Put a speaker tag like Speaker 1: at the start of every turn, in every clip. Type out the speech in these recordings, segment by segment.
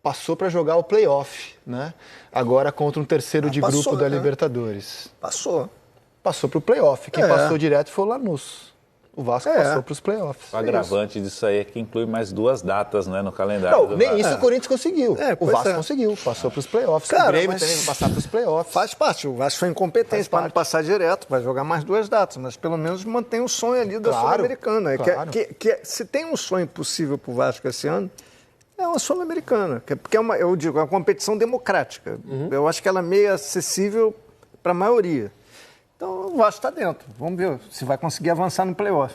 Speaker 1: passou para jogar o play-off, né? Agora contra um terceiro de grupo da Libertadores.
Speaker 2: Passou
Speaker 1: para o play-off. Quem passou direto foi o Lanús. O Vasco passou para os play-offs.
Speaker 3: O agravante disso aí é que inclui mais 2 datas, né, no calendário.
Speaker 1: Não, nem isso o Corinthians conseguiu. O Vasco conseguiu, passou para os play-offs. O Grêmio também vai passar para os play-offs.
Speaker 2: Faz parte, o Vasco foi incompetente para não passar direto, vai jogar mais 2 datas, mas pelo menos mantém o sonho ali da Sul-Americana.
Speaker 1: Claro.
Speaker 2: Se tem um sonho possível para o Vasco esse ano, é uma Sul-Americana, porque é uma competição democrática. Eu acho que ela é meio acessível para a maioria. Então o Vasco está dentro. Vamos ver se vai conseguir avançar no play-off.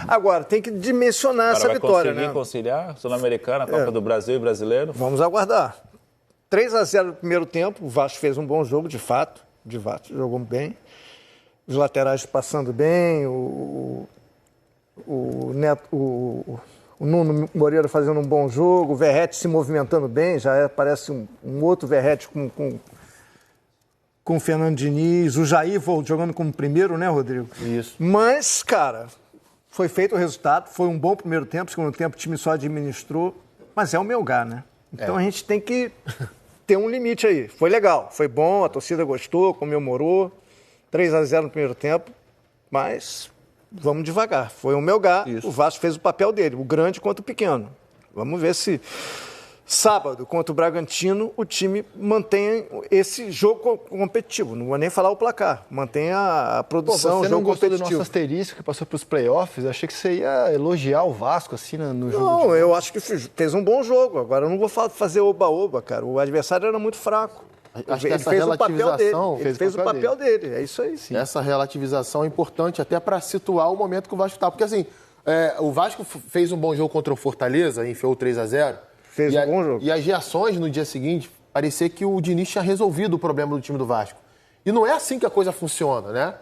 Speaker 2: Agora, tem que dimensionar essa vitória, né?
Speaker 3: Vai conseguir conciliar Sul-Americana, Copa do Brasil e Brasileiro?
Speaker 2: Vamos aguardar. 3-0 no primeiro tempo, o Vasco fez um bom jogo, de fato, jogou bem. Os laterais passando bem, o Nuno Moreira fazendo um bom jogo, o Verratti se movimentando bem, parece um outro Verratti com o Fernando Diniz, o Jair jogando como primeiro, né, Rodrigo?
Speaker 1: Isso.
Speaker 2: Mas, cara, foi feito o resultado, foi um bom primeiro tempo, segundo tempo o time só administrou, mas é o Melgar, né? Então a gente tem que ter um limite aí. Foi legal, foi bom, a torcida gostou, comemorou, 3-0 no primeiro tempo, mas vamos devagar. Foi o Melgar, o Vasco fez o papel dele, o grande contra o pequeno. Vamos ver se sábado, contra o Bragantino, o time mantém esse jogo competitivo. Não vou nem falar o placar. Mantém a produção,
Speaker 1: você
Speaker 2: o jogo
Speaker 1: não gostou
Speaker 2: competitivo.
Speaker 1: do nosso asterisco que passou para os playoffs? Eu achei que você ia elogiar o Vasco assim no jogo.
Speaker 2: Não, eu acho que fez um bom jogo. Agora, eu não vou fazer oba-oba, cara. O adversário era muito fraco.
Speaker 4: Acho que
Speaker 2: Ele
Speaker 4: essa
Speaker 2: fez o papel dele.
Speaker 4: relativização...
Speaker 2: Ele fez o papel dele. É isso aí, sim.
Speaker 4: Essa relativização é importante até para situar o momento que o Vasco está. Porque, assim, o Vasco fez um bom jogo contra o Fortaleza, enfiou o 3-0.
Speaker 2: Fez um bom jogo.
Speaker 4: E as reações no dia seguinte, parecia que o Diniz tinha resolvido o problema do time do Vasco. E não é assim que a coisa funciona, né?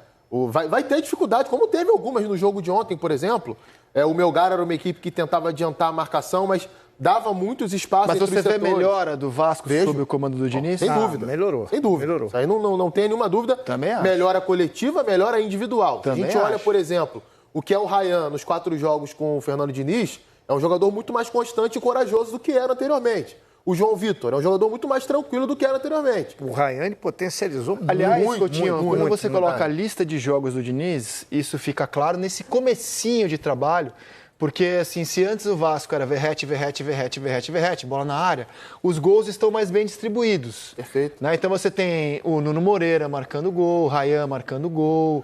Speaker 4: Vai ter dificuldade, como teve algumas no jogo de ontem, por exemplo. O Melgar era uma equipe que tentava adiantar a marcação, mas dava muitos espaços.
Speaker 1: Mas você vê melhora do Vasco sob o comando do Diniz?
Speaker 4: Sem dúvida.
Speaker 2: Melhorou.
Speaker 4: Sem dúvida.
Speaker 2: Melhorou.
Speaker 4: Isso aí não tem nenhuma dúvida.
Speaker 1: Também acho.
Speaker 4: Melhora coletiva, melhora individual.
Speaker 1: Também
Speaker 4: a gente olha,
Speaker 1: acho.
Speaker 4: por exemplo, o que é o Ryan nos 4 jogos com o Fernando Diniz, é um jogador muito mais constante e corajoso do que era anteriormente. O João Vitor é um jogador muito mais tranquilo do que era anteriormente.
Speaker 2: O Ryan potencializou
Speaker 1: Aliás,
Speaker 2: muito,
Speaker 1: Coutinho,
Speaker 2: muito,
Speaker 1: quando
Speaker 2: muito,
Speaker 1: você
Speaker 2: muito.
Speaker 1: coloca a lista de jogos do Diniz, isso fica claro nesse comecinho de trabalho, porque assim, se antes o Vasco era Verratti, bola na área, os gols estão mais bem distribuídos.
Speaker 4: Perfeito.
Speaker 1: Né? Então você tem o Nuno Moreira marcando gol, o Ryan marcando gol,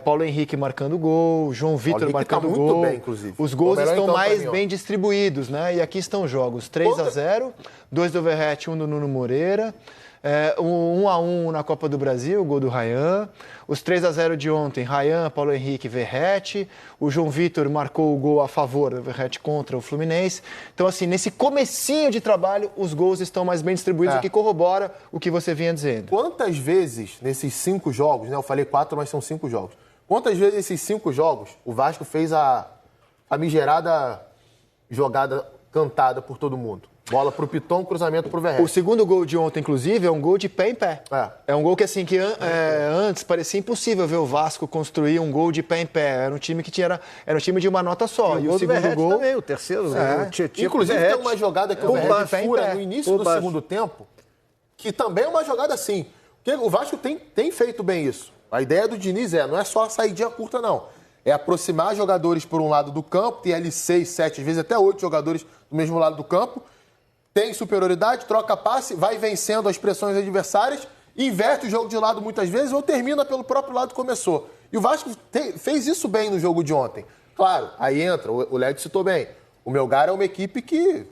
Speaker 1: Paulo Henrique marcando gol, João Vitor marcando
Speaker 4: tá
Speaker 1: gol.
Speaker 4: muito bem, inclusive.
Speaker 1: Os gols estão mais
Speaker 4: mim,
Speaker 1: bem distribuídos, né? E aqui estão jogos 3-0, 2 do Verratti, 1 do Nuno Moreira. 1-1 na Copa do Brasil, o gol do Ryan. Os 3-0 de ontem, Ryan, Paulo Henrique e Verratti. O João Vitor marcou o gol a favor do Verratti contra o Fluminense. Então, assim, nesse comecinho de trabalho, os gols estão mais bem distribuídos, o que corrobora o que você vinha dizendo.
Speaker 4: Quantas vezes nesses 5 jogos, né? Eu falei 4, mas são 5 jogos. Quantas vezes nesses 5 jogos o Vasco fez a famigerada jogada cantada por todo mundo? Bola pro Piton, cruzamento pro Verratti.
Speaker 1: O segundo gol de ontem, inclusive, é um gol de pé em pé. É um gol que, assim, antes parecia impossível ver o Vasco construir um gol de pé em pé. Era um time era um time de uma nota só.
Speaker 2: E o segundo gol também, o terceiro. O Tietchan,
Speaker 4: inclusive, tem uma jogada que o Verratti fura no início do segundo tempo, que também é uma jogada assim. Porque o Vasco tem feito bem isso. A ideia do Diniz não é só a saidinha curta, não. É aproximar jogadores por um lado do campo, ter ali 6, 7, às vezes até 8 jogadores do mesmo lado do campo, tem superioridade, troca passe, vai vencendo as pressões adversárias, inverte o jogo de lado muitas vezes ou termina pelo próprio lado que começou. E o Vasco fez isso bem no jogo de ontem. Claro, aí entra, o Léo citou bem, o Melgar é uma equipe que,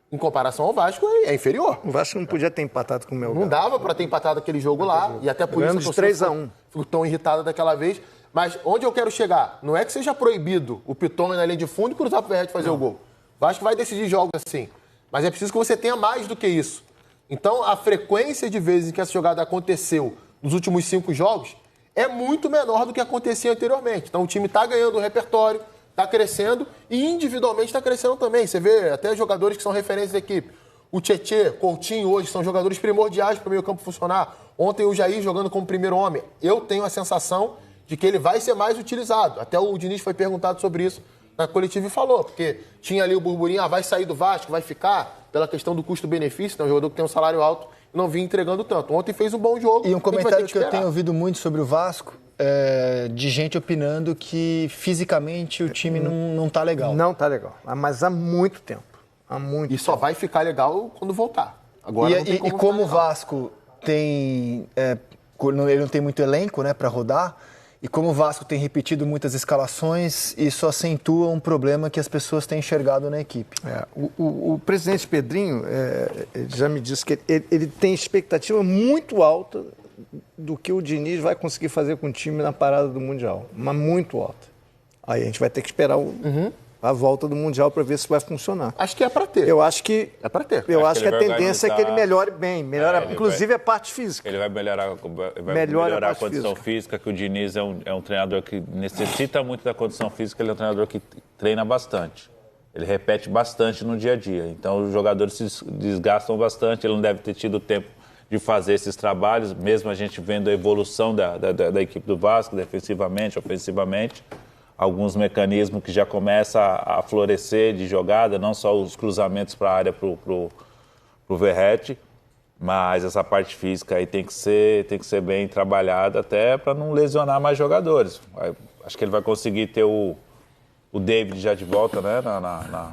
Speaker 4: em comparação ao Vasco, é inferior.
Speaker 2: O Vasco não podia ter empatado com o Melgar.
Speaker 4: Não dava para ter empatado aquele jogo lá, e até por isso
Speaker 2: a torcida 3-1.
Speaker 4: Ficou tão irritada daquela vez. Mas onde eu quero chegar? Não é que seja proibido o Piton na linha de fundo e cruzar pro Verratti fazer o gol. O Vasco vai decidir jogos assim. Mas é preciso que você tenha mais do que isso. Então, a frequência de vezes em que essa jogada aconteceu nos últimos 5 jogos é muito menor do que acontecia anteriormente. Então, o time está ganhando o repertório, está crescendo e individualmente está crescendo também. Você vê até jogadores que são referências da equipe. O Tietchan, Coutinho hoje são jogadores primordiais para o meio campo funcionar. Ontem o Jair jogando como primeiro homem. Eu tenho a sensação de que ele vai ser mais utilizado. Até o Diniz foi perguntado sobre isso na coletiva e falou, porque tinha ali o burburinho, vai sair do Vasco, vai ficar, pela questão do custo-benefício, né? Um jogador que tem um salário alto e não vinha entregando tanto. Ontem fez um bom jogo.
Speaker 1: E um comentário que eu tenho ouvido muito sobre o Vasco, de gente opinando que fisicamente o time não tá legal.
Speaker 2: Não tá legal, mas há muito tempo.
Speaker 4: E só vai ficar legal quando voltar. Agora não tem como
Speaker 1: como o Vasco tem... ele não tem muito elenco, né, para rodar, e como o Vasco tem repetido muitas escalações, isso acentua um problema que as pessoas têm enxergado na equipe.
Speaker 2: O presidente Pedrinho ele já me disse que ele tem expectativa muito alta do que o Diniz vai conseguir fazer com o time na parada do Mundial, mas muito alta. Aí a gente vai ter que esperar a volta do Mundial para ver se vai funcionar.
Speaker 4: Acho que é para ter.
Speaker 2: Eu acho que
Speaker 4: é para ter.
Speaker 2: Eu acho que a tendência é que ele melhore bem, inclusive a parte física.
Speaker 3: Ele vai melhorar a condição física, que o Diniz é um treinador que necessita muito da condição física, ele é um treinador que treina bastante. Ele repete bastante no dia a dia. Então os jogadores se desgastam bastante, ele não deve ter tido tempo de fazer esses trabalhos, mesmo a gente vendo a evolução da equipe do Vasco, defensivamente, ofensivamente. Alguns mecanismos que já começam a florescer de jogada, não só os cruzamentos para a área para o Verratti, mas essa parte física aí tem que ser bem trabalhada até para não lesionar mais jogadores. Acho que ele vai conseguir ter o David já de volta, né?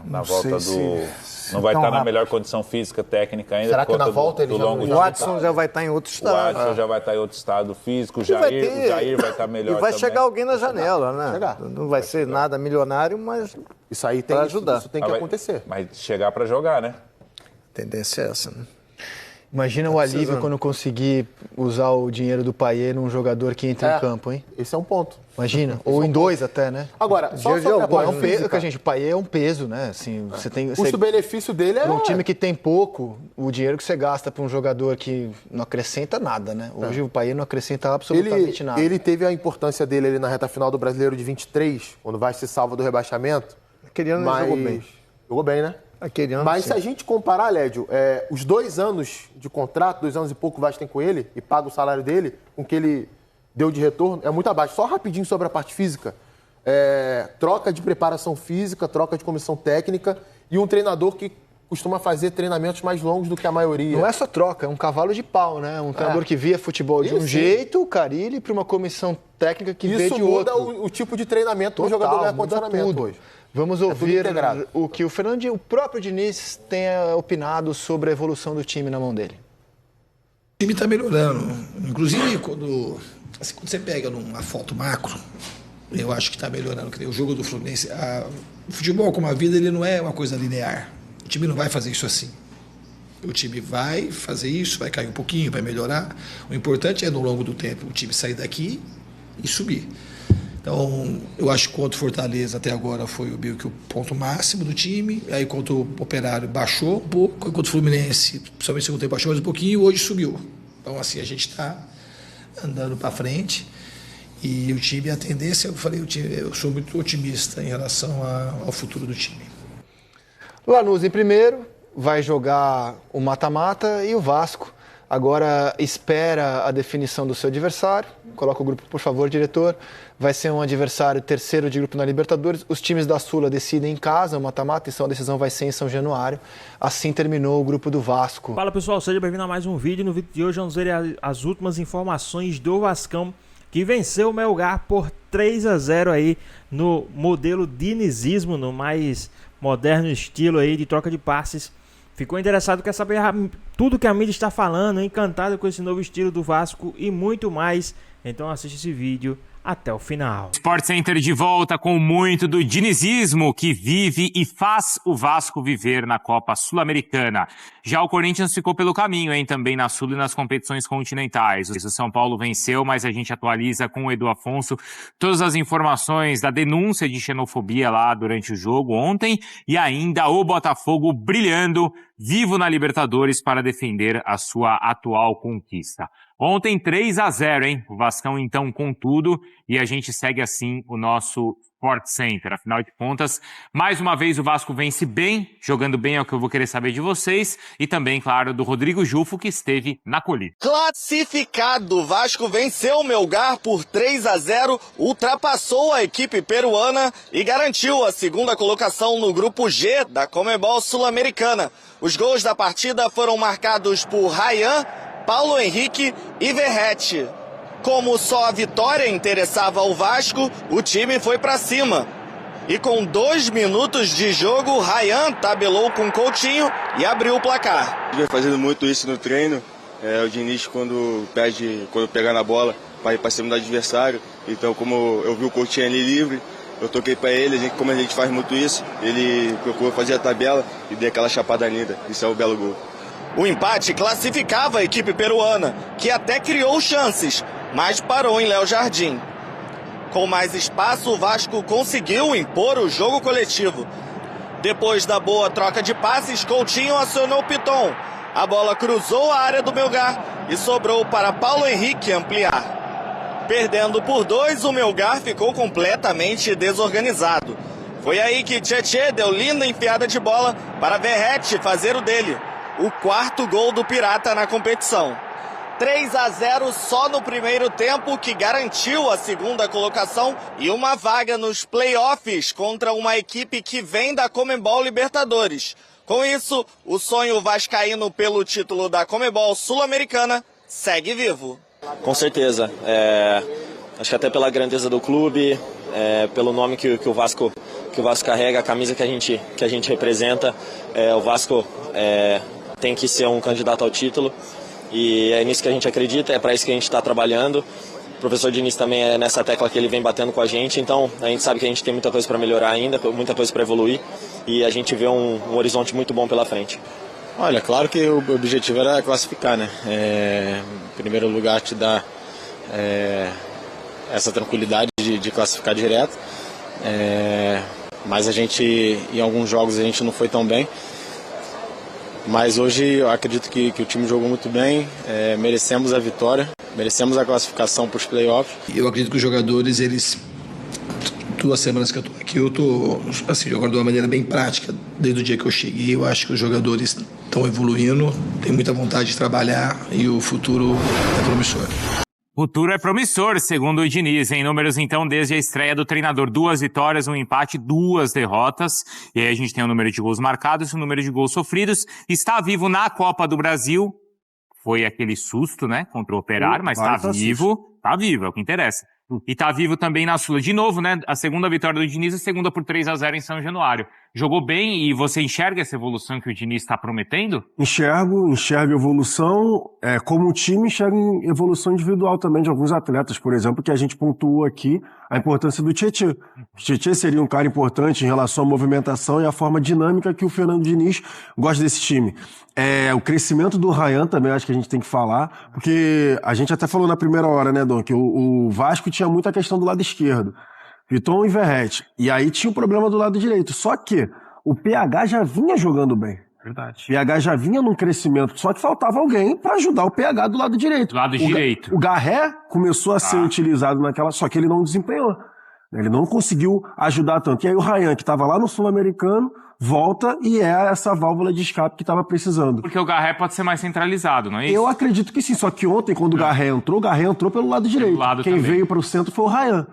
Speaker 3: Na volta do... Não vai estar na melhor condição física, técnica ainda.
Speaker 4: Será que na volta ele já não...
Speaker 2: O Watson já vai estar em outro estado.
Speaker 3: O Watson já vai estar em outro estado físico. O Jair vai estar melhor.
Speaker 2: E vai
Speaker 3: também.
Speaker 2: chegar alguém na janela, né? Não vai ser nada milionário, mas
Speaker 4: isso aí tem que ajudar. Isso tem que acontecer.
Speaker 3: Mas chegar para jogar, né?
Speaker 2: A tendência é essa, né?
Speaker 1: Imagina o alívio quando conseguir usar o dinheiro do Payet num jogador que entra em campo, hein?
Speaker 4: Esse é um ponto.
Speaker 1: Imagina, ou em dois até, né?
Speaker 4: Agora, só sobre a parte física.
Speaker 1: Gente, o Payet é um peso, né? Assim, você tem,
Speaker 4: o custo-benefício dele é...
Speaker 1: Um time que tem pouco, o dinheiro que você gasta para um jogador que não acrescenta nada, né? Hoje o Payet não acrescenta absolutamente nada.
Speaker 4: Ele teve a importância dele ali na reta final do Brasileiro de 23, quando o Vasco se salva do rebaixamento.
Speaker 2: Aquele ano ele jogou bem.
Speaker 4: Jogou bem, né?
Speaker 2: Aquele ano,
Speaker 4: mas
Speaker 2: sim.
Speaker 4: Se a gente comparar, Lédio, os 2 anos de contrato, 2 anos e pouco o Vasco tem com ele, e paga o salário dele, com o que ele deu de retorno, é muito abaixo. Só rapidinho sobre a parte física. Troca de preparação física, troca de comissão técnica e um treinador que costuma fazer treinamentos mais longos do que a maioria.
Speaker 1: Não é só troca, é um cavalo de pau, né? Um treinador que via futebol de um jeito, o Carille, para uma comissão técnica que vê de outro.
Speaker 4: Isso muda o tipo de treinamento do jogador ganhar condicionamento hoje.
Speaker 1: Vamos ouvir o que o próprio Diniz tem opinado sobre a evolução do time na mão dele.
Speaker 5: O time está melhorando. Inclusive, quando você pega numa foto macro, eu acho que está melhorando. O jogo do Fluminense, o futebol, como a vida, ele não é uma coisa linear. O time não vai fazer isso assim. O time vai fazer isso, vai cair um pouquinho, vai melhorar. O importante é, no longo do tempo, o time sair daqui e subir. Então, eu acho que contra o Fortaleza até agora foi o ponto máximo do time. Aí contra o Operário baixou um pouco. Contra o Fluminense, principalmente o segundo tempo, baixou mais um pouquinho e hoje subiu. Então, assim, a gente está andando para frente. E o time, a tendência, eu sou muito otimista em relação ao futuro do time.
Speaker 1: Lanús em primeiro, vai jogar o mata-mata e o Vasco agora espera a definição do seu adversário. Coloca o grupo, por favor, diretor. Vai ser um adversário terceiro de grupo na Libertadores. Os times da Sula decidem em casa o mata-mata, então a decisão vai ser em São Januário. Assim terminou o grupo do Vasco.
Speaker 6: Fala pessoal, seja bem-vindo a mais um vídeo. No vídeo de hoje vamos ver as últimas informações do Vascão, que venceu o Melgar por 3-0 aí no modelo dinizismo, no mais moderno estilo aí de troca de passes. Ficou interessado, quer saber tudo que a mídia está falando, encantado com esse novo estilo do Vasco e muito mais. Então assiste esse vídeo até o final.
Speaker 7: Sport Center de volta com muito do dinizismo que vive e faz o Vasco viver na Copa Sul-Americana. Já o Corinthians ficou pelo caminho, hein, também na Sul e nas competições continentais. O São Paulo venceu, mas a gente atualiza com o Edu Afonso todas as informações da denúncia de xenofobia lá durante o jogo ontem e ainda o Botafogo brilhando, vivo na Libertadores para defender a sua atual conquista. Ontem 3-0, hein? O Vascão então com tudo e a gente segue assim o nosso Sport Center. Afinal de contas, mais uma vez o Vasco vence bem, jogando bem é o que eu vou querer saber de vocês, e também, claro, do Rodrigo Jufo, que esteve na colina.
Speaker 8: Classificado, Vasco venceu o Melgar por 3-0, ultrapassou a equipe peruana e garantiu a segunda colocação no grupo G da Conmebol Sul-Americana. Os gols da partida foram marcados por Ryan, Paulo Henrique e Verratti. Como só a vitória interessava ao Vasco, o time foi para cima. E com 2 minutos de jogo, Ryan tabelou com Coutinho e abriu o placar.
Speaker 9: Vem fazendo muito isso no treino. O Diniz, quando pegar na bola, vai ir para cima do adversário. Então, como eu vi o Coutinho ali livre, eu toquei para ele. Como a gente faz muito isso, ele procurou fazer a tabela e deu aquela chapada linda. Isso é um belo gol.
Speaker 8: O empate classificava a equipe peruana, que até criou chances, mas parou em Léo Jardim. Com mais espaço, o Vasco conseguiu impor o jogo coletivo. Depois da boa troca de passes, Coutinho acionou Piton. A bola cruzou a área do Melgar e sobrou para Paulo Henrique ampliar. Perdendo por 2, o Melgar ficou completamente desorganizado. Foi aí que Tchê deu linda enfiada de bola para Verratti fazer o dele. O 4º gol do Pirata na competição. 3-0 só no primeiro tempo, que garantiu a segunda colocação e uma vaga nos playoffs contra uma equipe que vem da Conmebol Libertadores. Com isso, o sonho vascaíno pelo título da Conmebol Sul-Americana segue vivo.
Speaker 10: Com certeza. Acho que até pela grandeza do clube, pelo nome que o Vasco carrega, a camisa que a gente representa, o Vasco tem que ser um candidato ao título. E é nisso que a gente acredita, é para isso que a gente está trabalhando. O professor Diniz também é nessa tecla que ele vem batendo com a gente, então a gente sabe que a gente tem muita coisa para melhorar ainda, muita coisa para evoluir, e a gente vê um horizonte muito bom pela frente.
Speaker 11: Olha, claro que o objetivo era classificar, né? Em primeiro lugar, te dá essa tranquilidade de classificar direto, mas a gente, em alguns jogos, a gente não foi tão bem. Mas hoje eu acredito que o time jogou muito bem, merecemos a vitória, merecemos a classificação para os playoffs.
Speaker 5: Eu acredito que os jogadores, eles, 2 semanas que eu estou aqui, eu estou assim, jogando de uma maneira bem prática. Desde o dia que eu cheguei, eu acho que os jogadores estão evoluindo, têm muita vontade de trabalhar e o futuro é promissor.
Speaker 7: O futuro é promissor, segundo o Diniz. Em números, então, desde a estreia do treinador, 2 vitórias, 1 empate, 2 derrotas. E aí a gente tem o número de gols marcados e o número de gols sofridos. Está vivo na Copa do Brasil. Foi aquele susto, né, contra o Operário, mas está vivo. Está vivo, é o que interessa. E tá vivo também na Sula. De novo, né? A segunda vitória do Diniz e a segunda por 3-0 em São Januário. Jogou bem e você enxerga essa evolução que o Diniz está prometendo?
Speaker 12: Enxergo evolução, como o time enxerga evolução individual também de alguns atletas, por exemplo, que a gente pontuou aqui a importância do Tchê. O Tchê seria um cara importante em relação à movimentação e à forma dinâmica que o Fernando Diniz gosta desse time. O crescimento do Ryan também acho que a gente tem que falar, porque a gente até falou na primeira hora, né, Dom, que o Vasco tinha muita questão do lado esquerdo. Piton e Verratti. E aí tinha o problema do lado direito. Só que o PH já vinha jogando bem.
Speaker 7: Verdade.
Speaker 12: O PH já vinha num crescimento, só que faltava alguém para ajudar o PH do lado direito. O Garré começou a ser utilizado naquela, só que ele não desempenhou. Ele não conseguiu ajudar tanto. E aí o Ryan, que estava lá no Sul-Americano, volta e é essa válvula de escape que estava precisando.
Speaker 7: Porque o Garré pode ser mais centralizado, não é isso?
Speaker 12: Eu acredito que sim, só que ontem, quando o Garré entrou pelo lado direito. Quem
Speaker 7: também
Speaker 12: veio para o centro foi o Ryan.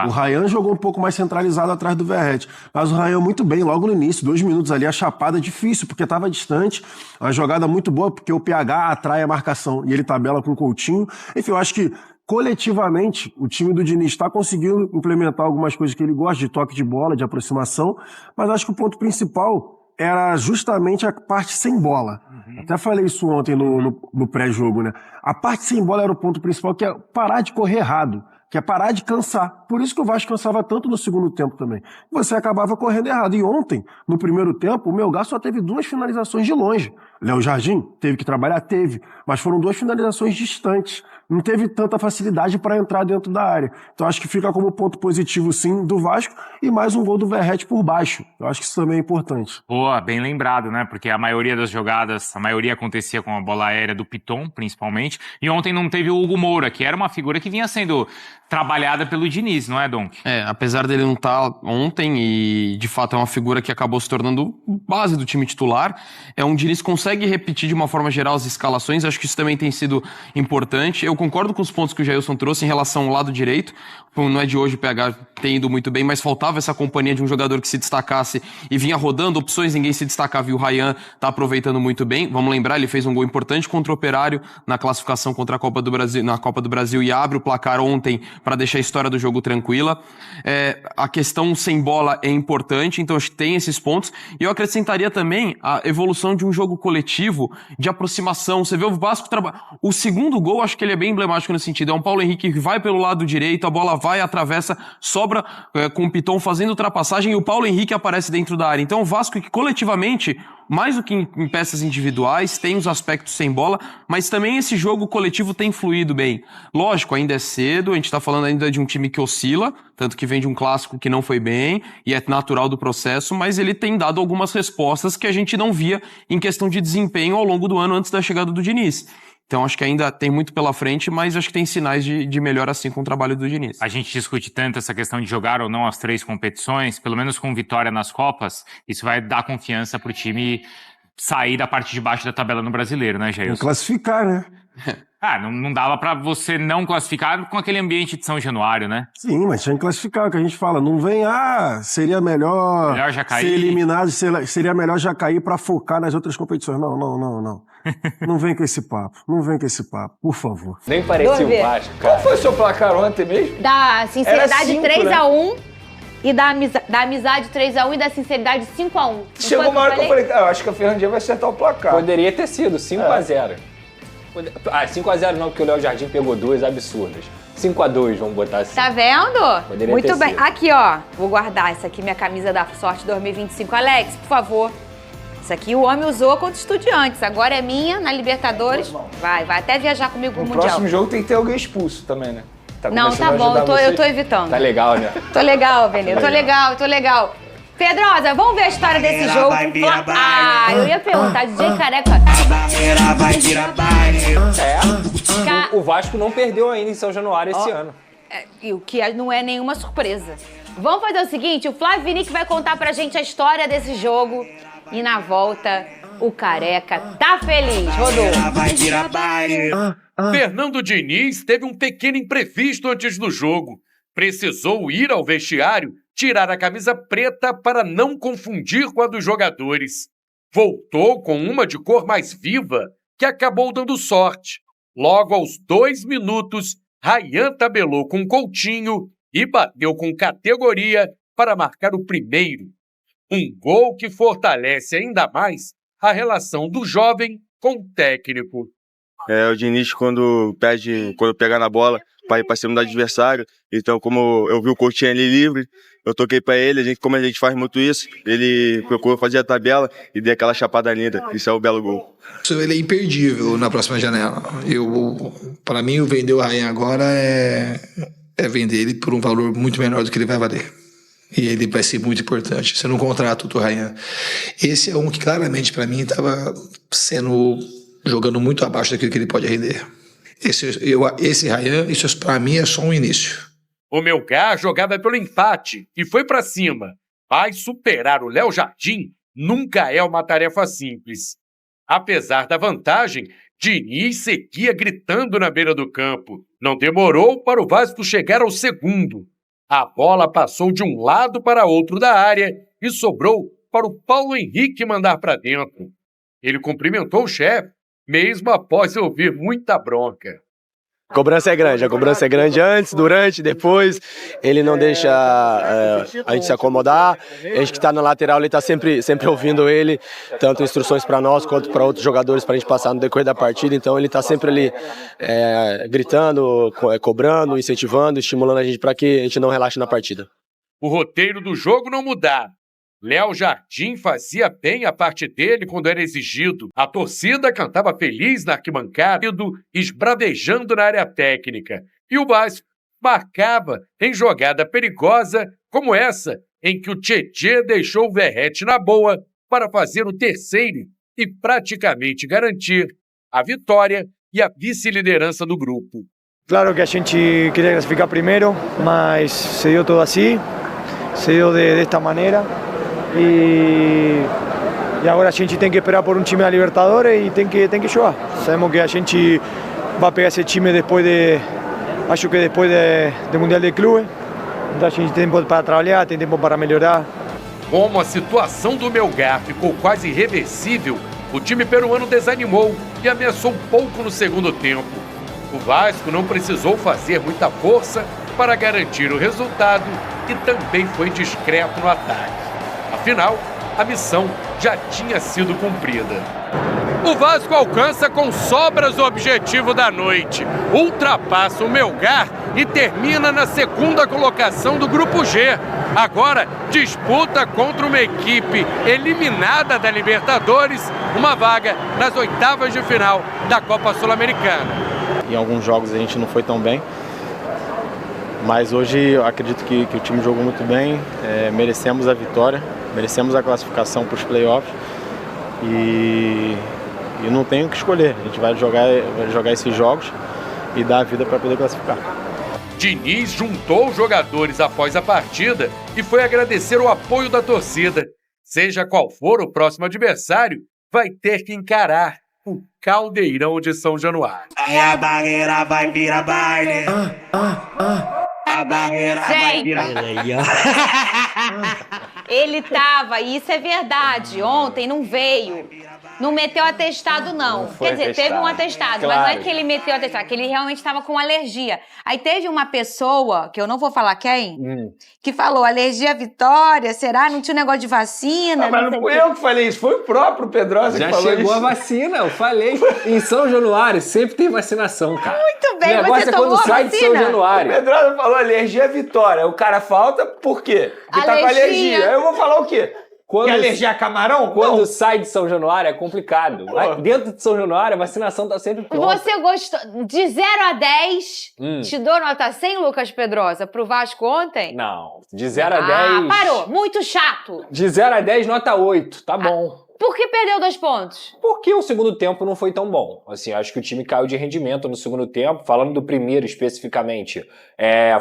Speaker 12: O Ryan jogou um pouco mais centralizado atrás do Verratti. Mas o Ryan muito bem, logo no início, 2 minutos ali, a chapada difícil, porque estava distante. Uma jogada muito boa, porque o PH atrai a marcação e ele tabela com o Coutinho. Enfim, eu acho que coletivamente o time do Diniz está conseguindo implementar algumas coisas que ele gosta, de toque de bola, de aproximação, mas acho que o ponto principal era justamente a parte sem bola. Até falei isso ontem no pré-jogo, né? A parte sem bola era o ponto principal, que é parar de correr errado, que é parar de cansar. Por isso que o Vasco cansava tanto no segundo tempo também. Você acabava correndo errado. E ontem, no primeiro tempo, o Melgar só teve 2 finalizações de longe. Léo Jardim teve que trabalhar? Teve. Mas foram 2 finalizações distantes. Não teve tanta facilidade para entrar dentro da área. Então acho que fica como ponto positivo, sim, do Vasco. E mais um gol do Verratti por baixo. Eu acho que isso também é importante.
Speaker 7: Boa, bem lembrado, né? Porque a maioria das jogadas, a maioria acontecia com a bola aérea do Piton, principalmente. E ontem não teve o Hugo Moura, que era uma figura que vinha sendo trabalhada pelo Diniz, não é, Dom?
Speaker 13: Apesar dele não estar ontem e de fato é uma figura que acabou se tornando base do time titular, um Diniz consegue repetir de uma forma geral as escalações, acho que isso também tem sido importante. Eu concordo com os pontos que o Jailson trouxe em relação ao lado direito, não é de hoje o PH tem ido muito bem, mas faltava essa companhia de um jogador que se destacasse e vinha rodando opções, ninguém se destacava e o Ryan tá aproveitando muito bem. Vamos lembrar, ele fez um gol importante contra o Operário na classificação contra a Copa do Brasil, na Copa do Brasil, e abre o placar ontem para deixar a história do jogo tranquila. A questão sem bola é importante, então acho que tem esses pontos. E eu acrescentaria também a evolução de um jogo coletivo, de aproximação. Você vê o Vasco o segundo gol, acho que ele é bem emblemático nesse sentido. É um Paulo Henrique que vai pelo lado direito, a bola vai, atravessa, sobra com o Piton fazendo ultrapassagem e o Paulo Henrique aparece dentro da área. Então o Vasco que coletivamente, mais do que em peças individuais, tem os aspectos sem bola, mas também esse jogo coletivo tem fluído bem. Lógico, ainda é cedo, a gente tá falando ainda de um time que oscila, tanto que vem de um clássico que não foi bem, e é natural do processo, mas ele tem dado algumas respostas que a gente não via em questão de desempenho ao longo do ano antes da chegada do Diniz. Então acho que ainda tem muito pela frente, mas acho que tem sinais de melhora assim com o trabalho do Diniz.
Speaker 7: A gente discute tanto essa questão de jogar ou não as 3 competições, pelo menos com vitória nas Copas, isso vai dar confiança pro time sair da parte de baixo da tabela no Brasileiro, né, Jailson?
Speaker 12: Classificar, né?
Speaker 7: Não dava pra você não classificar com aquele ambiente de São Januário, né?
Speaker 12: Sim, mas tinha que classificar, o que a gente fala. Não vem, seria melhor
Speaker 7: já cair.
Speaker 12: ser eliminado, seria melhor já cair pra focar nas outras competições. Não. Não vem com esse papo. Não vem com esse papo, por favor.
Speaker 14: Nem parecia o Vasco, cara.
Speaker 15: Qual foi o seu placar ontem mesmo?
Speaker 16: Da sinceridade 3-1 e da amizade 3-1 e da sinceridade 5-1.
Speaker 15: Chegou uma hora que eu falei, eu acho que a Fernandinha vai acertar o placar.
Speaker 14: Poderia ter sido 5-0. 5-0 não, porque o Léo Jardim pegou 2 absurdas. 5-2, vamos botar assim.
Speaker 16: Tá vendo?
Speaker 14: Poderia
Speaker 16: muito bem.
Speaker 14: Sido.
Speaker 16: Aqui, ó. Vou guardar essa aqui, minha camisa da Sorte 2025. Alex, por favor. Isso aqui o homem usou contra Estudiantes. Agora é minha, na Libertadores. Vai até viajar comigo pro Mundial.
Speaker 15: No próximo jogo tem que ter alguém expulso também, né?
Speaker 16: Não, tá bom, eu tô evitando.
Speaker 14: Tá legal, né?
Speaker 16: Tô legal, Benê. Tô legal. Pedrosa, vamos ver a história desse jogo. Eu ia perguntar, DJ Careca.
Speaker 14: O Vasco não perdeu ainda em São Januário esse ano.
Speaker 16: E o que não é nenhuma surpresa. Vamos fazer o seguinte, o Flávio Vinick vai contar pra gente a história desse jogo. E na volta, o Careca tá feliz. Rodou.
Speaker 17: Fernando Diniz teve um pequeno imprevisto antes do jogo. Precisou ir ao vestiário, tirar a camisa preta para não confundir com a dos jogadores. Voltou com uma de cor mais viva, que acabou dando sorte. Logo aos 2 minutos, Ryan tabelou com Coutinho e bateu com categoria para marcar o primeiro. Um gol que fortalece ainda mais a relação do jovem com o técnico.
Speaker 9: O Diniz, quando pegar na bola, para ir para cima do adversário. Então, como eu vi o Coutinho ali livre, eu toquei para ele, como a gente faz muito isso, ele procurou fazer a tabela e deu aquela chapada linda. Isso é o belo gol.
Speaker 5: Ele é imperdível na próxima janela. Para mim, o vender o Ryan agora é vender ele por um valor muito menor do que ele vai valer. E ele vai ser muito importante. Você não contrata o Ryan. Esse é um que claramente, para mim, estava jogando muito abaixo daquilo que ele pode render. Esse Ryan, isso para mim é só um início.
Speaker 17: O Melgar jogava pelo empate e foi para cima. Mas superar o Léo Jardim nunca é uma tarefa simples. Apesar da vantagem, Diniz seguia gritando na beira do campo. Não demorou para o Vasco chegar ao segundo. A bola passou de um lado para outro da área e sobrou para o Paulo Henrique mandar para dentro. Ele cumprimentou o chefe, mesmo após ouvir muita bronca.
Speaker 11: A cobrança é grande antes, durante, depois. Ele não deixa a gente se acomodar. A gente que está na lateral, ele está sempre ouvindo ele, tanto instruções para nós quanto para outros jogadores para a gente passar no decorrer da partida. Então ele está sempre ali gritando, cobrando, incentivando, estimulando a gente para que a gente não relaxe na partida.
Speaker 17: O roteiro do jogo não mudava. Léo Jardim fazia bem a parte dele quando era exigido. A torcida cantava feliz na arquibancada, esbravejando na área técnica. E o Vasco marcava em jogada perigosa como essa, em que o Tietê deixou o Verratti na boa para fazer o terceiro e praticamente garantir a vitória e a vice-liderança do grupo.
Speaker 18: Claro que a gente queria classificar primeiro, mas se deu tudo assim, se deu desta maneira e agora a gente tem que esperar por um time da Libertadores e tem que jogar. Sabemos que a gente vai pegar esse time depois do Mundial de Clubes, então a gente tem tempo para trabalhar, tem tempo para melhorar.
Speaker 17: Como a situação do Melgar ficou quase irreversível, o time peruano desanimou e ameaçou pouco no segundo tempo. O Vasco não precisou fazer muita força para garantir o resultado e também foi discreto no ataque. Afinal, a missão já tinha sido cumprida. O Vasco alcança com sobras o objetivo da noite, ultrapassa o Melgar e termina na segunda colocação do Grupo G. Agora disputa contra uma equipe eliminada da Libertadores, uma vaga nas oitavas de final da Copa Sul-Americana.
Speaker 11: Em alguns jogos a gente não foi tão bem, mas hoje eu acredito que o time jogou muito bem, merecemos a vitória, merecemos a classificação para os playoffs e não tenho o que escolher, a gente vai jogar esses jogos e dar a vida para poder classificar.
Speaker 17: Diniz juntou os jogadores após a partida e foi agradecer o apoio da torcida. Seja qual for o próximo adversário, vai ter que encarar o Caldeirão de São Januário.
Speaker 19: Aí a barreira vai virar baile. A barreira vai virar baile.
Speaker 16: Ele tava, e isso é verdade, ontem não veio. Não meteu atestado, não. Quer dizer, teve um atestado, claro. Mas não é que ele meteu atestado, é que ele realmente estava com alergia. Aí teve uma pessoa, que eu não vou falar quem, que falou, alergia à Vitória, será? Não tinha um negócio de vacina?
Speaker 15: Mas não fui eu que falei isso, foi o próprio Pedrosa que falou isso. Já chegou a vacina, eu falei. Em São Januário sempre tem vacinação, cara.
Speaker 16: Muito bem,
Speaker 15: o negócio
Speaker 16: você tomou
Speaker 15: quando sai
Speaker 16: vacina?
Speaker 15: de São Januário. O Pedrosa falou alergia à Vitória, o cara falta por quê? Porque tá com alergia. Aí eu vou falar o quê?
Speaker 6: Quando, que alergia a camarão?
Speaker 15: Quando sai de São Januário é complicado. Dentro de São Januário a vacinação tá sempre pronta.
Speaker 16: Você gostou? De 0 a 10, te dou nota 100, Lucas Pedrosa, pro Vasco ontem?
Speaker 15: Não. De 0 a 10...
Speaker 16: Ah, parou. Muito chato.
Speaker 15: De 0 a 10, nota 8. Tá bom.
Speaker 16: Por que perdeu 2 pontos?
Speaker 10: Porque o segundo tempo não foi tão bom. Assim, acho que o time caiu de rendimento no segundo tempo. Falando do primeiro especificamente,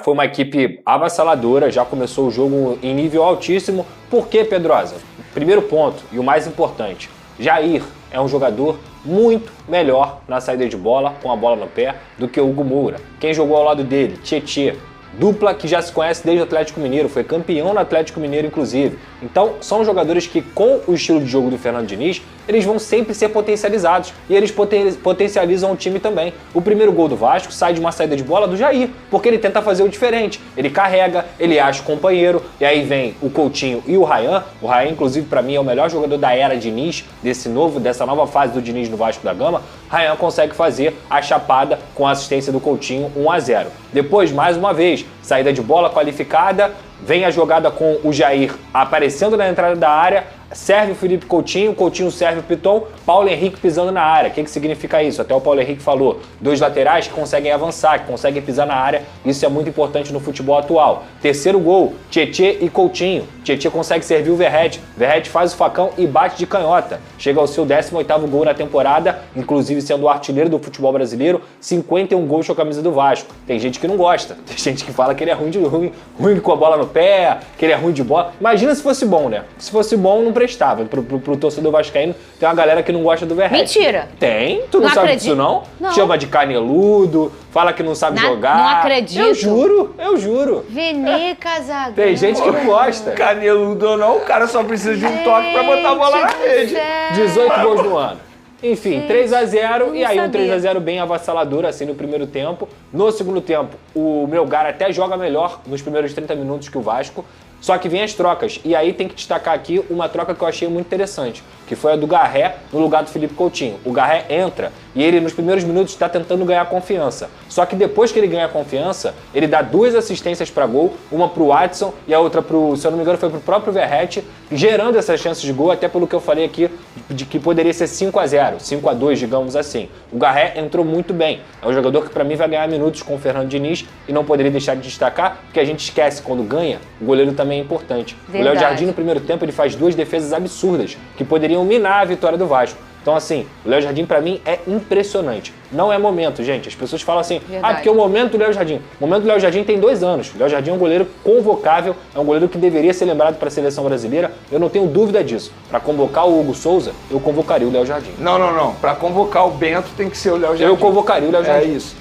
Speaker 10: foi uma equipe avassaladora, já começou o jogo em nível altíssimo. Por quê, Pedrosa? Primeiro ponto, e o mais importante, Jair é um jogador muito melhor na saída de bola, com a bola no pé, do que o Hugo Moura. Quem jogou ao lado dele? Tietê. Dupla que já se conhece desde o Atlético Mineiro, foi campeão no Atlético Mineiro, inclusive. Então, são jogadores que, com o estilo de jogo do Fernando Diniz, eles vão sempre ser potencializados. E eles potencializam o time também. O primeiro gol do Vasco sai de uma saída de bola do Jair, porque ele tenta fazer o diferente. Ele carrega, ele acha o companheiro, e aí vem o Coutinho e o Ryan. O Ryan, inclusive, para mim, é o melhor jogador da era Diniz, dessa nova fase do Diniz no Vasco da Gama. Ryan consegue fazer a chapada com a assistência do Coutinho, 1-0. Depois, mais uma vez, saída de bola qualificada, vem a jogada com o Jair aparecendo na entrada da área, serve o Felipe Coutinho, Coutinho serve o Piton, Paulo Henrique pisando na área. O que significa isso? Até o Paulo Henrique falou, 2 laterais que conseguem avançar, que conseguem pisar na área, isso é muito importante no futebol atual. Terceiro gol, Tietê e Coutinho. Tietê consegue servir o Verratti, Verratti faz o facão e bate de canhota. Chega ao seu 18º gol na temporada, inclusive sendo o artilheiro do futebol brasileiro, 51 gols com a camisa do Vasco. Tem gente que não gosta, tem gente que fala que ele é ruim com a bola no pé, que ele é ruim de bola. Imagina se fosse bom, né? Se fosse bom, não prestava. Pro torcedor vascaíno, tem uma galera que não gosta do Verratti.
Speaker 16: Mentira!
Speaker 10: Tem? Tu não sabe disso, não? Chama de caneludo, fala que não sabe jogar.
Speaker 16: Não acredito.
Speaker 10: Eu juro.
Speaker 16: Vini Casagrande.
Speaker 10: Tem gente que não gosta.
Speaker 15: Caneludo ou não, o cara só precisa de um toque pra botar a bola na rede.
Speaker 10: 18 gols no ano. Enfim, 3-0 e aí um 3-0 bem avassalador assim no primeiro tempo. No segundo tempo, o Melgar até joga melhor nos primeiros 30 minutos que o Vasco. Só que vem as trocas, e aí tem que destacar aqui uma troca que eu achei muito interessante, que foi a do Garré no lugar do Felipe Coutinho. O Garré entra e ele nos primeiros minutos está tentando ganhar confiança. Só que depois que ele ganha confiança, ele dá 2 assistências para gol, uma pro Watson e a outra se eu não me engano, foi pro próprio Verratti, gerando essas chances de gol, até pelo que eu falei aqui, de que poderia ser 5-0, 5-2, digamos assim. O Garré entrou muito bem. É um jogador que para mim vai ganhar minutos com o Fernando Diniz e não poderia deixar de destacar, porque a gente esquece, quando ganha, o goleiro também é importante. Verdade. O Léo Jardim no primeiro tempo ele faz 2 defesas absurdas, que poderiam minar a vitória do Vasco.
Speaker 14: Então, assim, o Léo Jardim, pra mim, é impressionante. Não é momento, gente. As pessoas falam assim, porque o momento do Léo Jardim. O momento do Léo Jardim tem 2 anos. O Léo Jardim é um goleiro convocável, é um goleiro que deveria ser lembrado para a seleção brasileira. Eu não tenho dúvida disso. Para convocar o Hugo Souza, eu convocaria o Léo Jardim.
Speaker 15: Não. Para convocar o Bento tem que ser o Léo Jardim.
Speaker 14: Eu convocaria o Léo Jardim.
Speaker 15: É isso.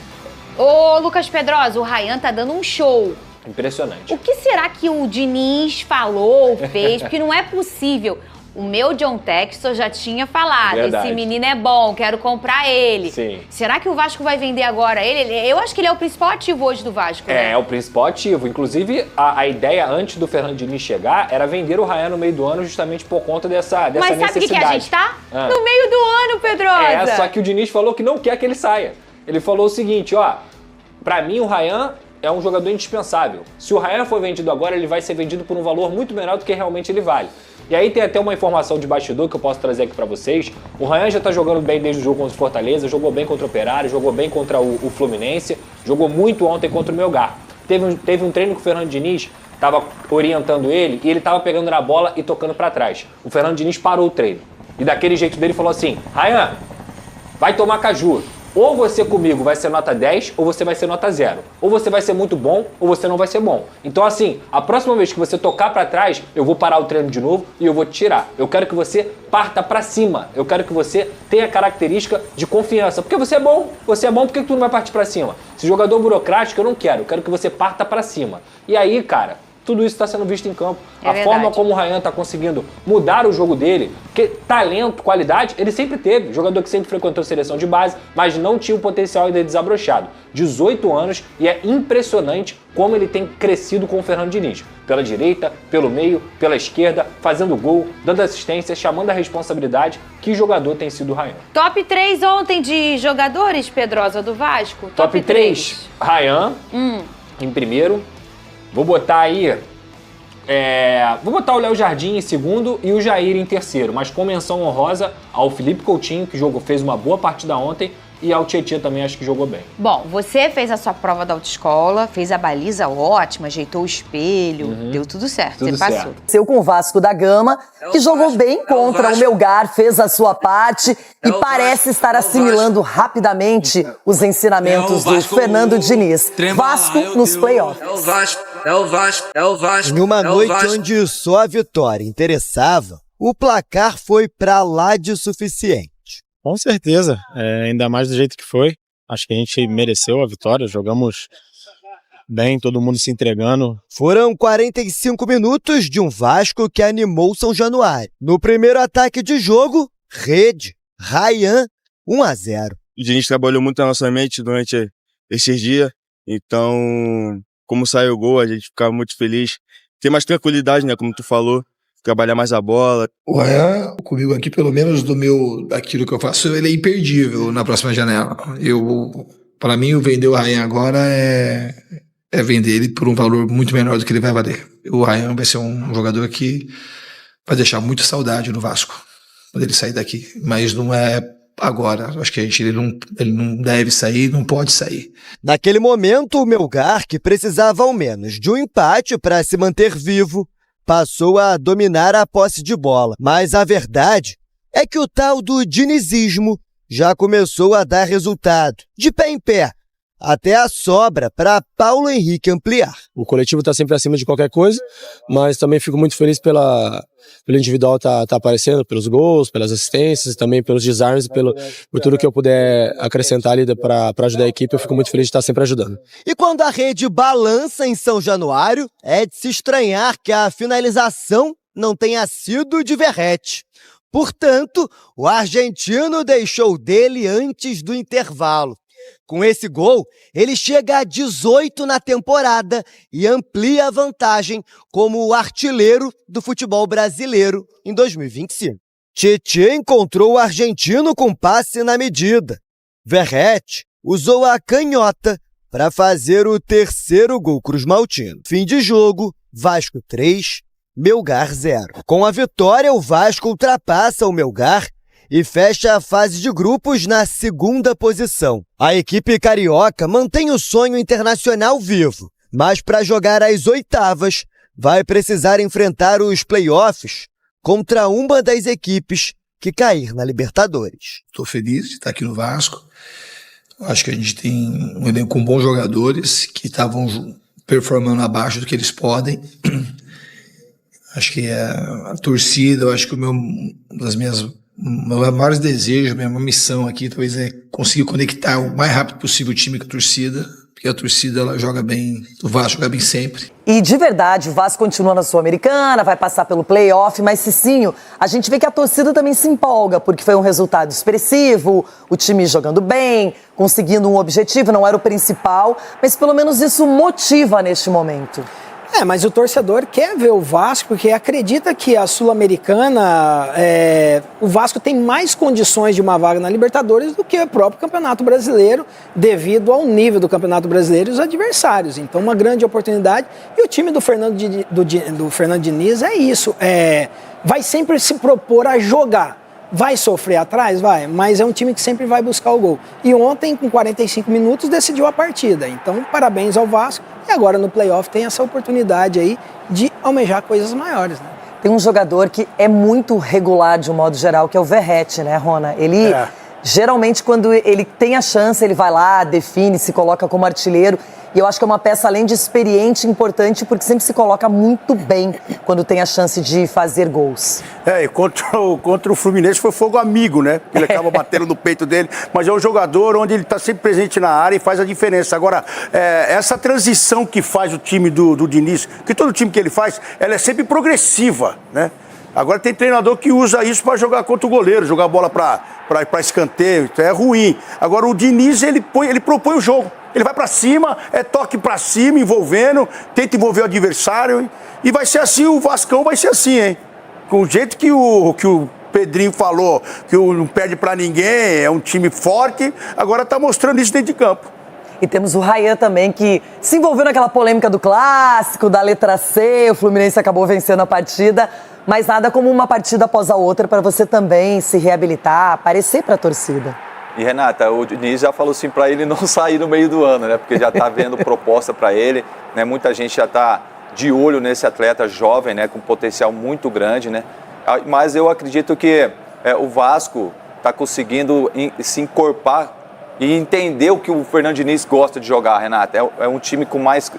Speaker 16: Ô, Lucas Pedrosa, o Ryan tá dando um show.
Speaker 14: Impressionante.
Speaker 16: O que será que o Diniz falou, fez? Porque não é possível. O meu John Textor já tinha falado, esse menino é bom, quero comprar ele.
Speaker 14: Sim.
Speaker 16: Será que o Vasco vai vender agora ele? Eu acho que ele é o principal ativo hoje do Vasco, né?
Speaker 14: É o principal ativo. Inclusive, a ideia antes do Fernando Diniz chegar era vender o Ryan no meio do ano justamente por conta dessa necessidade.
Speaker 16: Mas sabe o que a gente tá? No meio do ano, Pedrosa.
Speaker 14: Só que o Diniz falou que não quer que ele saia. Ele falou o seguinte, pra mim o Ryan é um jogador indispensável. Se o Ryan for vendido agora, ele vai ser vendido por um valor muito menor do que realmente ele vale. E aí tem até uma informação de bastidor que eu posso trazer aqui pra vocês. O Ryan já tá jogando bem desde o jogo contra o Fortaleza, jogou bem contra o Operário, jogou bem contra o Fluminense, jogou muito ontem contra o Melgar. Teve um treino que o Fernando Diniz tava orientando ele e ele tava pegando na bola e tocando pra trás. O Fernando Diniz parou o treino. E daquele jeito dele falou assim, Ryan, vai tomar caju. Ou você comigo vai ser nota 10 ou você vai ser nota 0. Ou você vai ser muito bom ou você não vai ser bom. Então assim, a próxima vez que você tocar pra trás, eu vou parar o treino de novo e eu vou te tirar. Eu quero que você parta pra cima. Eu quero que você tenha característica de confiança. Porque você é bom, por que tu não vai partir pra cima? Esse jogador burocrático eu não quero. Eu quero que você parta pra cima. E aí, cara, tudo isso está sendo visto em campo. A forma como o Ryan está conseguindo mudar o jogo dele, porque talento, qualidade, ele sempre teve. Jogador que sempre frequentou seleção de base, mas não tinha o potencial ainda desabrochado. 18 anos e é impressionante como ele tem crescido com o Fernando Diniz. Pela direita, pelo meio, pela esquerda, fazendo gol, dando assistência, chamando a responsabilidade. Que jogador tem sido o Ryan?
Speaker 16: Top 3 ontem de jogadores, Pedrosa, do Vasco?
Speaker 14: Top 3. Ryan, em primeiro. Vou botar aí, vou botar o Léo Jardim em segundo e o Jair em terceiro, mas com menção honrosa ao Felipe Coutinho, que fez uma boa partida ontem, e ao Tietchan também acho que jogou bem.
Speaker 16: Bom, você fez a sua prova da autoescola, fez a baliza ótima, ajeitou o espelho, deu tudo certo, você passou.
Speaker 20: Seu com o Vasco da Gama, que jogou bem contra o Melgar, fez a sua parte e parece estar assimilando rapidamente os ensinamentos do Fernando Diniz. Vasco nos playoffs.
Speaker 21: É o Vasco.
Speaker 22: Numa noite onde só a vitória interessava, o placar foi pra lá de suficiente.
Speaker 23: Com certeza, ainda mais do jeito que foi. Acho que a gente mereceu a vitória, jogamos bem, todo mundo se entregando.
Speaker 22: Foram 45 minutos de um Vasco que animou São Januário. No primeiro ataque de jogo, rede, Ryan, 1-0.
Speaker 9: O Diniz trabalhou muito na nossa mente durante esses dias, então, como saiu o gol, a gente ficava muito feliz. Tem mais tranquilidade, né, como tu falou. Trabalhar mais a bola.
Speaker 5: O Ryan, comigo aqui, pelo menos daquilo que eu faço, ele é imperdível na próxima janela. Para mim, o vender o Ryan agora é vender ele por um valor muito menor do que ele vai valer. O Ryan vai ser um jogador que vai deixar muita saudade no Vasco quando ele sair daqui, mas não é agora. Acho que ele não deve sair, não pode sair.
Speaker 22: Naquele momento, o Melgar, que precisava ao menos de um empate para se manter vivo, passou a dominar a posse de bola. Mas a verdade é que o tal do dinizismo já começou a dar resultado. De pé em pé, até a sobra para Paulo Henrique ampliar.
Speaker 11: O coletivo está sempre acima de qualquer coisa, mas também fico muito feliz pelo individual tá aparecendo, pelos gols, pelas assistências, também pelos desarmes, por tudo que eu puder acrescentar ali para ajudar a equipe. Eu fico muito feliz de estar sempre ajudando.
Speaker 22: E quando a rede balança em São Januário, é de se estranhar que a finalização não tenha sido de Verratti. Portanto, o argentino deixou dele antes do intervalo. Com esse gol, ele chega a 18 na temporada e amplia a vantagem como o artilheiro do futebol brasileiro em 2025. Tietchan encontrou o argentino com passe na medida. Verratti usou a canhota para fazer o terceiro gol cruzmaltino. Fim de jogo, Vasco 3, Melgar 0. Com a vitória, o Vasco ultrapassa o Melgar e fecha a fase de grupos na segunda posição. A equipe carioca mantém o sonho internacional vivo, mas para jogar as oitavas, vai precisar enfrentar os playoffs contra uma das equipes que cair na Libertadores.
Speaker 5: Estou feliz de estar aqui no Vasco. Acho que a gente tem um elenco com bons jogadores que estavam performando abaixo do que eles podem. Acho que a torcida, eu acho que meus maiores desejos, minha missão aqui talvez é conseguir conectar o mais rápido possível o time com a torcida, porque a torcida ela joga bem, o Vasco joga bem sempre.
Speaker 20: E de verdade, o Vasco continua na Sul-Americana, vai passar pelo play-off, mas Cicinho, a gente vê que a torcida também se empolga, porque foi um resultado expressivo, o time jogando bem, conseguindo um objetivo, não era o principal, mas pelo menos isso motiva neste momento.
Speaker 2: Mas o torcedor quer ver o Vasco, porque acredita que a Sul-Americana, o Vasco tem mais condições de uma vaga na Libertadores do que o próprio Campeonato Brasileiro, devido ao nível do Campeonato Brasileiro e os adversários. Então, uma grande oportunidade. E o time do Fernando Diniz é isso, vai sempre se propor a jogar. Vai sofrer atrás? Vai, mas é um time que sempre vai buscar o gol. E ontem, com 45 minutos, decidiu a partida. Então, parabéns ao Vasco. E agora no playoff tem essa oportunidade aí de almejar coisas maiores, né?
Speaker 20: Tem um jogador que é muito regular de um modo geral, que é o Verratti, né, Rona? Ele, geralmente, quando ele tem a chance, ele vai lá, define, se coloca como artilheiro. E eu acho que é uma peça, além de experiente, importante, porque sempre se coloca muito bem quando tem a chance de fazer gols.
Speaker 3: E contra o Fluminense foi fogo amigo, né? Ele acaba batendo no peito dele. Mas é um jogador onde ele está sempre presente na área e faz a diferença. Agora, essa transição que faz o time do Diniz, que todo time que ele faz, ela é sempre progressiva, né? Agora tem treinador que usa isso para jogar contra o goleiro, jogar a bola para escanteio, então é ruim. Agora o Diniz, ele propõe o jogo. Ele vai para cima, toque para cima, envolvendo, tenta envolver o adversário. E vai ser assim, o Vascão vai ser assim, hein? Com o jeito que o Pedrinho falou, que não perde para ninguém, é um time forte, agora tá mostrando isso dentro de campo.
Speaker 20: E temos o Ryan também, que se envolveu naquela polêmica do clássico, da letra C, o Fluminense acabou vencendo a partida, mas nada como uma partida após a outra para você também se reabilitar, aparecer para a torcida.
Speaker 4: E Renata, o Diniz já falou assim para ele não sair no meio do ano, né? Porque já está vendo proposta para ele, né? Muita gente já está de olho nesse atleta jovem, né? Com potencial muito grande, né? Mas eu acredito que o Vasco está conseguindo se encorpar e entender o que o Fernando Diniz gosta de jogar, Renata. É um time com mais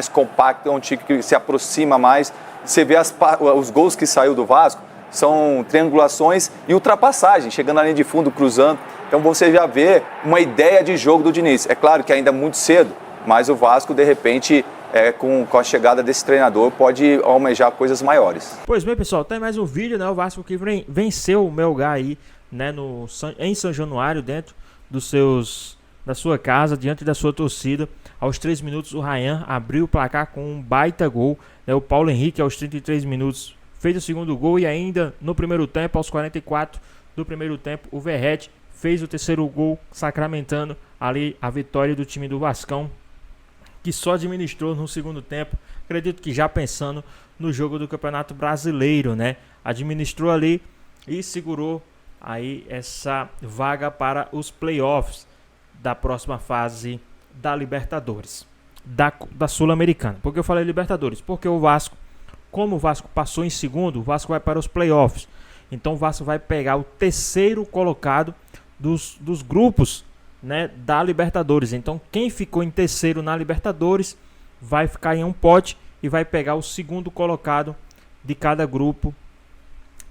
Speaker 4: compacto, é um time que se aproxima mais. Você vê os gols que saiu do Vasco, são triangulações e ultrapassagem, chegando na linha de fundo, cruzando. Então você já vê uma ideia de jogo do Diniz. É claro que ainda é muito cedo, mas o Vasco, de repente, com a chegada desse treinador, pode almejar coisas maiores.
Speaker 6: Pois bem, pessoal, tem mais um vídeo, né? O Vasco que venceu o Melgar aí, né? Em São Januário, dentro da sua casa, diante da sua torcida. Aos 3 minutos, o Ryan abriu o placar com um baita gol, né? O Paulo Henrique, aos 33 minutos, fez o segundo gol. E ainda no primeiro tempo, aos 44 do primeiro tempo, o Verratti fez o terceiro gol, sacramentando ali a vitória do time do Vascão, que só administrou no segundo tempo. Acredito que já pensando no jogo do Campeonato Brasileiro, né? Administrou ali e segurou aí essa vaga para os playoffs da próxima fase da Libertadores, da Sul-Americana. Por que eu falei Libertadores? Porque o Vasco, como o Vasco passou em segundo, o Vasco vai para os playoffs. Então o Vasco vai pegar o terceiro colocado dos grupos, né, da Libertadores. Então quem ficou em terceiro na Libertadores vai ficar em um pote e vai pegar o segundo colocado de cada grupo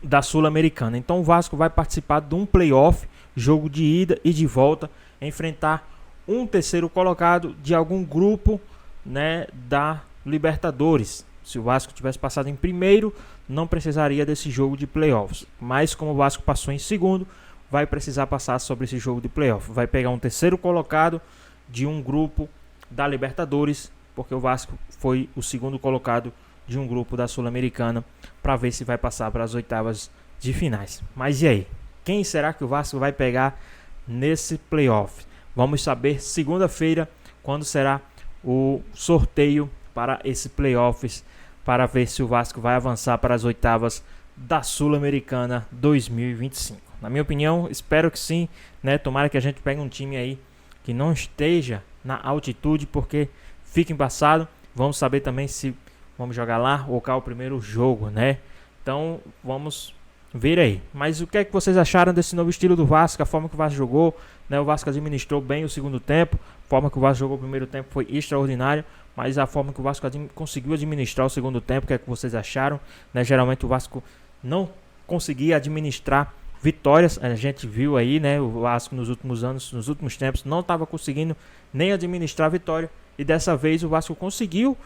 Speaker 6: da Sul-Americana. Então o Vasco vai participar de um playoff, jogo de ida e de volta, enfrentar um terceiro colocado de algum grupo, né, da Libertadores. Se o Vasco tivesse passado em primeiro, não precisaria desse jogo de playoffs. Mas como o Vasco passou em segundo, vai precisar passar sobre esse jogo de playoff. Vai pegar um terceiro colocado de um grupo da Libertadores, porque o Vasco foi o segundo colocado de um grupo da Sul-Americana, para ver se vai passar para as oitavas de finais. Mas e aí? Quem será que o Vasco vai pegar nesse playoff? Vamos saber segunda-feira, quando será o sorteio para esse playoffs, para ver se o Vasco vai avançar para as oitavas da Sul-Americana 2025. Na minha opinião, espero que sim, né? Tomara que a gente pegue um time aí que não esteja na altitude, porque fica embaçado. Vamos saber também se vamos jogar lá ou cá o primeiro jogo, né? Então vamos ver aí. Mas o que é que vocês acharam desse novo estilo do Vasco, a forma que o Vasco jogou, né? O Vasco administrou bem o segundo tempo, a forma que o Vasco jogou o primeiro tempo foi extraordinária, mas a forma que o Vasco conseguiu administrar o segundo tempo, o que é que vocês acharam, né? Geralmente o Vasco não conseguia administrar vitórias, a gente viu aí, né? O Vasco nos últimos anos, nos últimos tempos, não estava conseguindo nem administrar a vitória, e dessa vez o Vasco conseguiu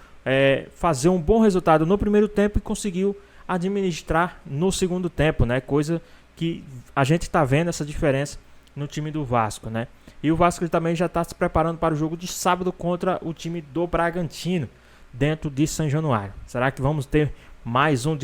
Speaker 6: fazer um bom resultado no primeiro tempo e conseguiu administrar no segundo tempo, né? Coisa que a gente está vendo essa diferença no time do Vasco, né? E o Vasco também já está se preparando para o jogo de sábado contra o time do Bragantino, dentro de São Januário. Será que vamos ter mais um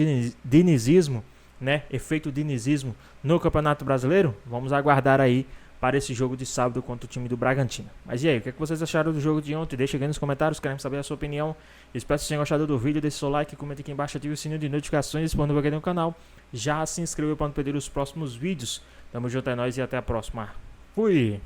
Speaker 6: dinizismo, né? Efeito dinizismo no Campeonato Brasileiro? Vamos aguardar aí para esse jogo de sábado contra o time do Bragantino. Mas e aí, o que é que vocês acharam do jogo de ontem? Deixa aqui nos comentários, queremos saber a sua opinião. Espero que vocês tenham gostado do vídeo, deixe seu like, comente aqui embaixo, ative o sininho de notificações, disponível aqui no canal. Já se inscreveu para não perder os próximos vídeos. Tamo junto, é nóis e até a próxima. Fui!